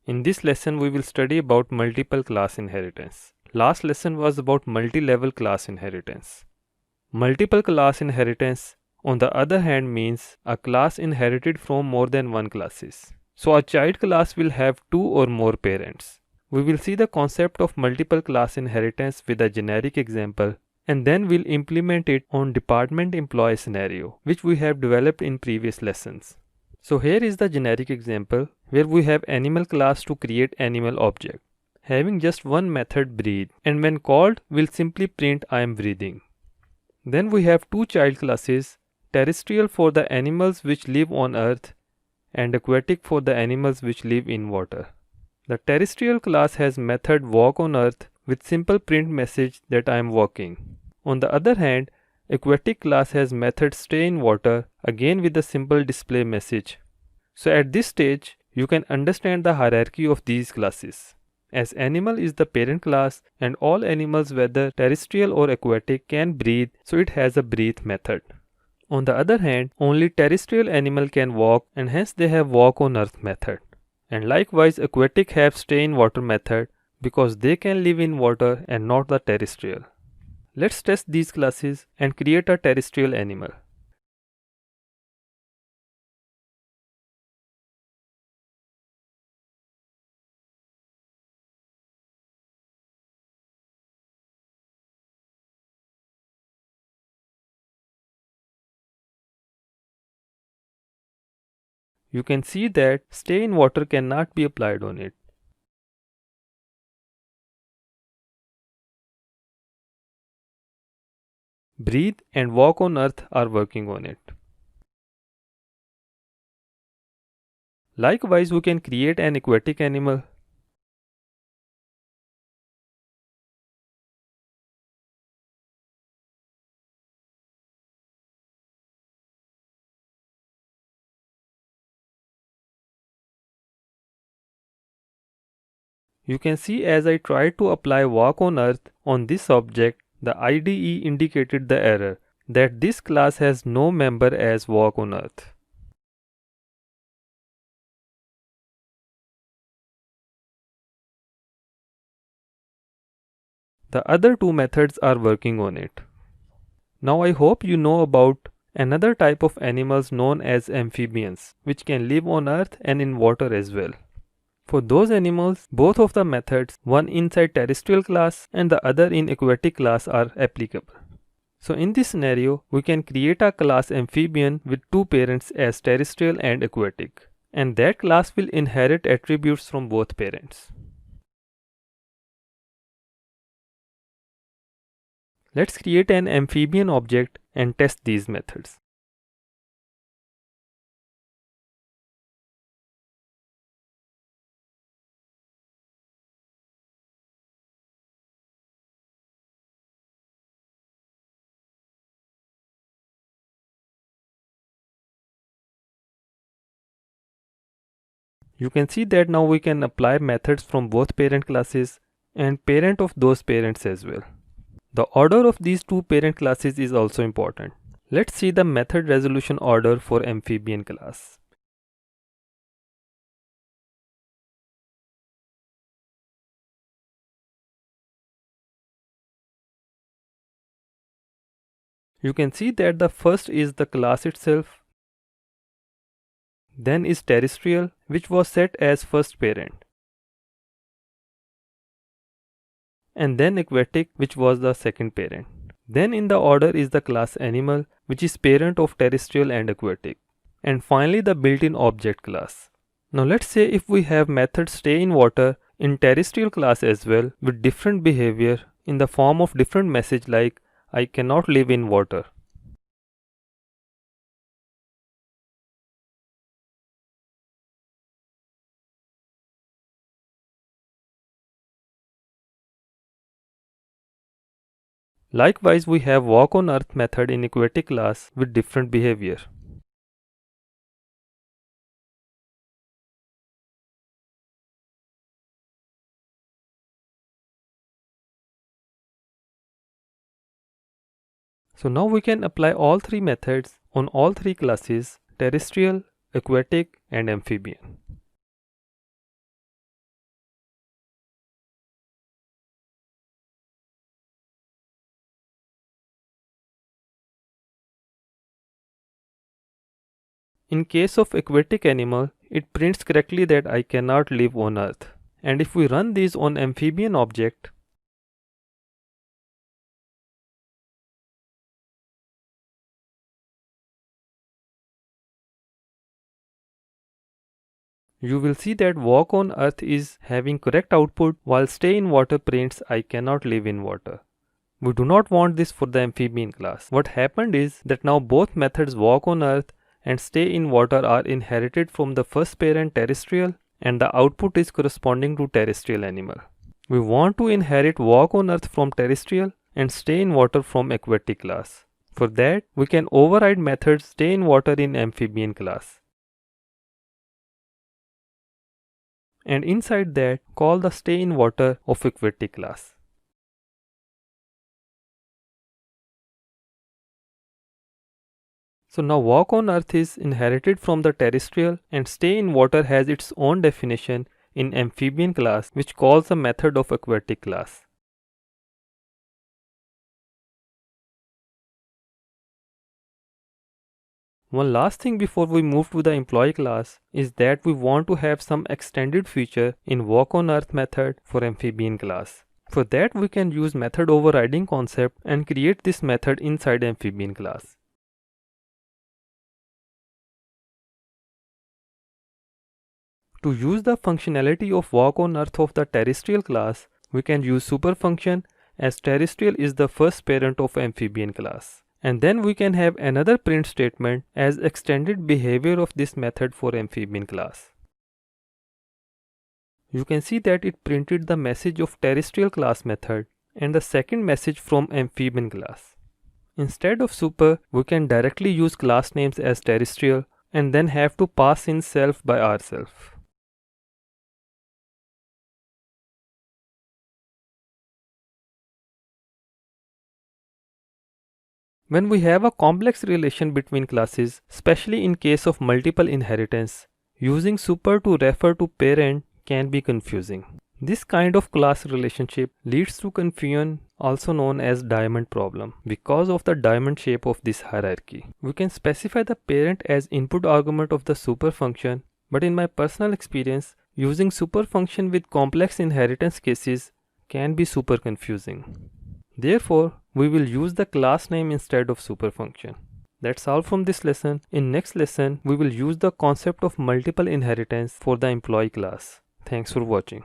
In this lesson, we will study about multiple class inheritance. Last lesson was about multi-level class inheritance. Multiple class inheritance, on the other hand, means a class inherited from more than one classes. So a child class will have two or more parents. We will see the concept of multiple class inheritance with a generic example, and then we'll implement it on department employee scenario, which we have developed in previous lessons. So here is the generic example where we have animal class to create animal object, having just one method breathe, and when called will simply print I am breathing. Then we have two child classes, terrestrial for the animals which live on earth and aquatic for the animals which live in water. The terrestrial class has method walk on earth with simple print message that I am walking. On the other hand, aquatic class has method stay in water again with a simple display message. So at this stage, you can understand the hierarchy of these classes. As animal is the parent class and all animals whether terrestrial or aquatic can breathe, so it has a breathe method. On the other hand, only terrestrial animal can walk and hence they have walk on earth method. And likewise aquatic have stay in water method because they can live in water and not the terrestrial. Let's test these classes and create a terrestrial animal. You can see that stay in water cannot be applied on it. Breathe and walk on earth are working on it. Likewise, we can create an aquatic animal. You can see as I tried to apply walk on earth on this object, the IDE indicated the error that this class has no member as walk on earth. The other two methods are working on it. Now I hope you know about another type of animals known as amphibians, which can live on earth and in water as well. For those animals, both of the methods, one inside terrestrial class and the other in aquatic class, are applicable. So in this scenario, we can create a class amphibian with two parents as terrestrial and aquatic, and that class will inherit attributes from both parents. Let's create an amphibian object and test these methods. You can see that now we can apply methods from both parent classes and parent of those parents as well. The order of these two parent classes is also important. Let's see the method resolution order for amphibian class. You can see that the first is the class itself, then is terrestrial, which was set as first parent, and then aquatic, which was the second parent. Then in the order is the class animal, which is parent of terrestrial and aquatic, and finally the built-in object class. Now let's say if we have method stay in water in terrestrial class as well with different behavior in the form of different message like I cannot live in water. Likewise, we have walk on earth method in aquatic class with different behavior. So now we can apply all three methods on all three classes: terrestrial, aquatic and amphibian. In case of aquatic animal, it prints correctly that I cannot live on earth. And if we run these on amphibian object, you will see that walk on earth is having correct output while stay in water prints I cannot live in water. We do not want this for the amphibian class. What happened is that now both methods walk on earth and stay in water are inherited from the first parent terrestrial, and the output is corresponding to terrestrial animal. We want to inherit walk on earth from terrestrial and stay in water from aquatic class. For that, we can override methods stay in water in amphibian class. And inside that, call the stay in water of aquatic class. So now walk on earth is inherited from the terrestrial and stay in water has its own definition in amphibian class, which calls the method of aquatic class. One last thing before we move to the employee class is that we want to have some extended feature in walk on earth method for amphibian class. For that we can use method overriding concept and create this method inside amphibian class. To use the functionality of walk on earth of the terrestrial class, we can use super function as terrestrial is the first parent of amphibian class. And then we can have another print statement as extended behavior of this method for amphibian class. You can see that it printed the message of terrestrial class method and the second message from amphibian class. Instead of super, we can directly use class names as terrestrial and then have to pass in self by ourselves. When we have a complex relation between classes, especially in case of multiple inheritance, using super to refer to parent can be confusing. This kind of class relationship leads to confusion, also known as diamond problem, because of the diamond shape of this hierarchy. We can specify the parent as input argument of the super function, but in my personal experience, using super function with complex inheritance cases can be super confusing. Therefore, we will use the class name instead of super function. That's all from this lesson. In next lesson, we will use the concept of multiple inheritance for the employee class. Thanks for watching.